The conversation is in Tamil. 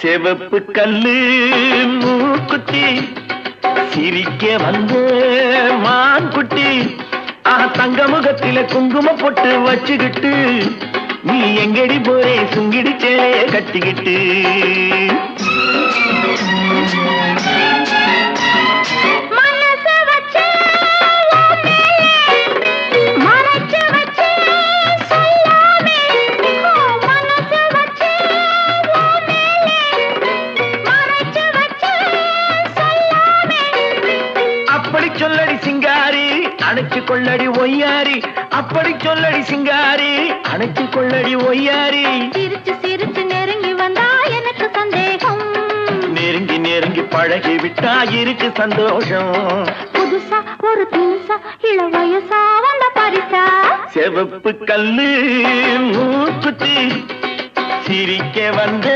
செவப்பு கல்லு மூக்குத்தி சிரிக்க வந்த மான்குட்டி தங்க முகத்தில குங்கும பொட்டு வச்சுக்கிட்டு நீ எங்கடி போரே சுங்கிடி சேலைய கட்டிக்கிட்டு சொல்லடி சிங்காரி அணைச்சு கொள்ளடி ஒய்யாரி அப்படி சொல்லடி சிங்காரி அணைச்சு கொள்ளடி ஒய்யாரி சிரிச்சு சிரிச்சு நெருங்கி வந்தா எனக்கு சந்தேகம் நெருங்கி நெருங்கி பழகி விட்டா இருக்கு சந்தோஷம் புதுசா ஒரு தினுசா இள வயசா வந்த பரிசா செவப்பு கல்லு மூக்குத்தி சிரிக்க வந்த